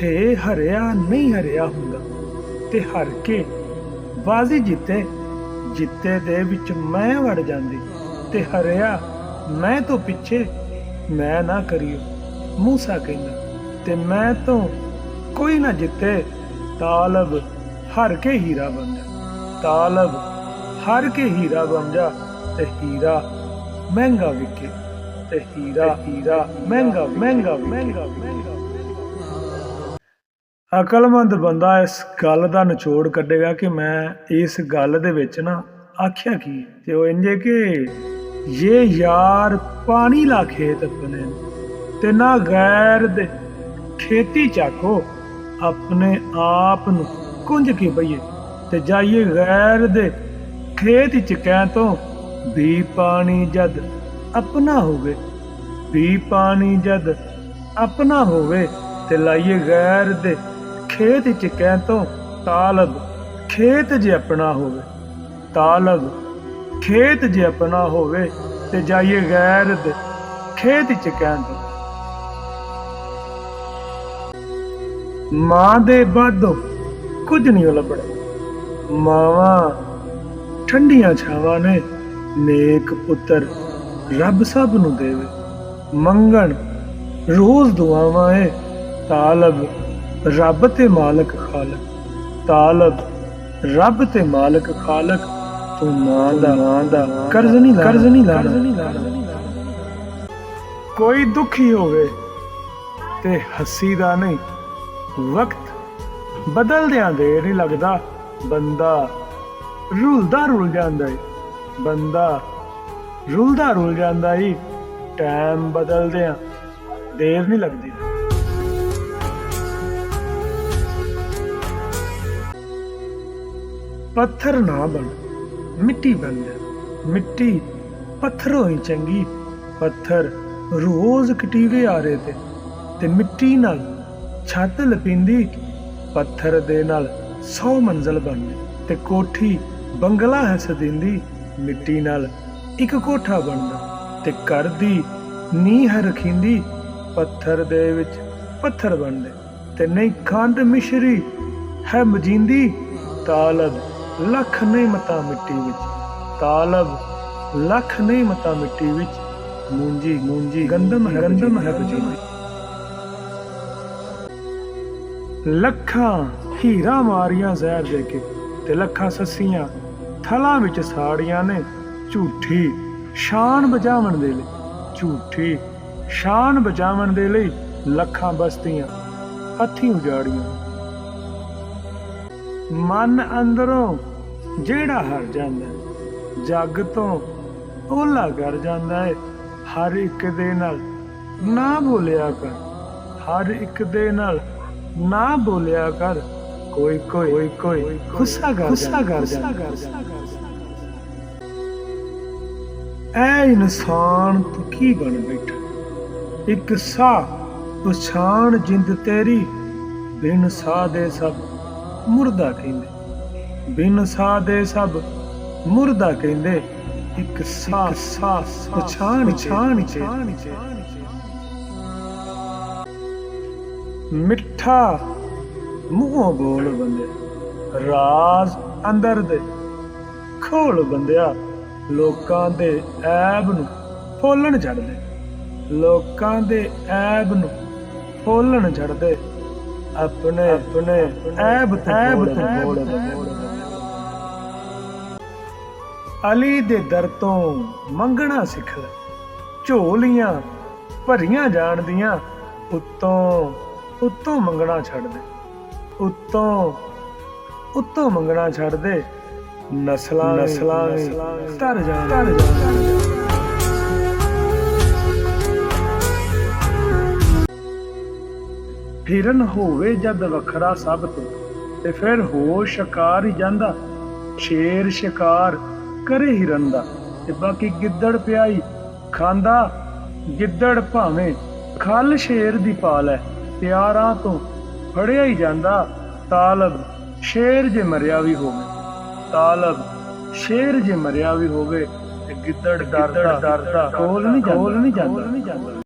ਹੇ ਹਰਿਆ ਨਹੀਂ ਹਰਿਆ ਹੁੰਦਾ ਤੇ ਹਰ ਕੇ ਬਾਜ਼ੀ ਜਿੱਤੇ ਦੇ ਵਿੱਚ ਮੈਂ ਵੜ ਜਾਂਦੀ ਤੇ ਹਰਿਆ ਮੈਂ ਤੋਂ ਪਿੱਛੇ ਮੈਂ ਨਾ ਕਰਿਓ। ਮੂਸਾ ਕਹਿੰਦਾ ਤੇ ਮੈਂ ਤੋਂ ਕੋਈ ਨਾ ਜਿੱਤੇ ਤਾਲਬ ਹਰ ਕੇ ਹੀਰਾ ਬਣ ਜਾ। ਤਾਲਬ ਹਰ ਕੇ ਹੀਰਾ ਬਣ ਜਾ ਤੇ ਹੀਰਾ ਮਹਿੰਗਾ ਵਿਕੇ ਤੇ ਹੀਰਾ ਮਹਿੰਗਾ ਮਹਿੰਗਾ ਮਹਿੰਗਾ ਮਹਿੰਗਾ। ਅਕਲਮੰਦ ਬੰਦਾ ਇਸ ਗੱਲ ਦਾ ਨਿਚੋੜ ਕੱਢੇਗਾ ਕਿ ਮੈਂ ਇਸ ਗੱਲ ਦੇ ਵਿੱਚ ਨਾ ਆਖਿਆ ਕੀ ਤੇ ਉਹ ਇੰਜੇ ਕਿ ये यार पानी ला खेत अपने ते ना गैर दे खेती चाको अपने आप नू कुंज के बईए ते जाइए गैर दे खेत च कह तो भी पानी जद अपना होवे भी पानी जद अपना होवे ते लाइए गैर दे खेत च कह तो तालब खेत जे अपना होवे तालब खेत जे अपना होवे ते जाइए गैर दे खेत च कहन दो। मां दे बादों कुछ नहीं लभड़ा मावा ठंडियां छावां ने नेक पुत्र रब सब नू देवे मंगण रोज दुआवां है तालब रब ते मालक खालक तालब रब ते मालक खालक तू मां दा कर्ज नहीं ला कोई दुखी होवे ते हसी दा नहीं वक्त बदलदियां देर नहीं लगदा बंदा रुलदा रुल जांदा है बंदा रुलदा रुल जांदा है टाइम बदलदियां देर नहीं लगदी। पत्थर ना बन मिट्टी बन जा मिट्टी पत्थरों ही चंगी पत्थर रोज कटीवे आ रहे ते मिट्टी नाल छत लपिंदी पत्थर दे नाल 100 मंजिल बनदी ते कोठी बंगला हस दिंदी मिट्टी नाल एक कोठा बनदा ते घर दी नींह रखींदी पत्थर दे विच पत्थर बनदे ते नहीं खंड मिश्री है मजींदी तालब लख नहीं मता मिट्टी विच तालब लख नहीं मता मिट्टी विच मूंजी गंदम है बजींदी। लखा हीरा मारिया जहर देके ते लखा ससियां थला विच साड़ियां ने झूठी शान बचावन दे लई झूठी शान बचावन दे लई लखा बस्तियां हथी उजाड़ियां। मन अंदरों ਜਿਹੜਾ ਹਰ ਜਾਂਦਾ ਜੱਗ ਤੋਂ ਓਲਾ ਕਰ ਜਾਂਦਾ ਹੈ ਹਰ ਇੱਕ ਦੇ ਨਾਲ ਨਾ ਬੋਲਿਆ ਕਰ ਹਰ ਇੱਕ ਦੇ ਨਾਲ ਨਾ ਬੋਲਿਆ ਕਰ ਕੋਈ ਗੁੱਸਾ ਕਰ ਜਾਂਦਾ। ਐ ਇਨਸਾਨ ਤੂੰ ਕੀ ਬਣ ਬੈਠਾ ਇੱਕ ਸਾਹ ਪਛਾਣ ਜਿੰਦ ਤੇਰੀ ਬਿਨ ਸਾਹ ਦੇ ਸਭ ਮੁਰਦਾ ਕਹਿੰਦੇ बिन साह दे सब मुर्दा कहंदे एक साह पछाण मिठा मूहों बोल बंदे राज अंदर दे खोल बंदिया लोकां दे ऐब नू फोलण छड़ दे लोकां दे ऐब नू फोलण छड़ दे अपने ऐब तो बोल अली दे दर तो मंगना सिख ले झोलियां भरियां जान दियां उत्तों मंगना छड़ दे उत्तों मंगना छड़ दे नस्लां तर जान। हिरन होवे जद वखरा सब तो ते फिर हो शिकार ही जांदा शेर शिकार करे हिरन दा ते बाकी गिद्दड़ प्याई खांदा गिद्दड़ भावें खल शेर दी पाल है प्यारां तो फड़िया ही जांदा तालब शेर जे मरिया भी होवे तालब शेर जे मरिया भी होवे ते गिद्दड़ डरदा कोल नहीं जांदा।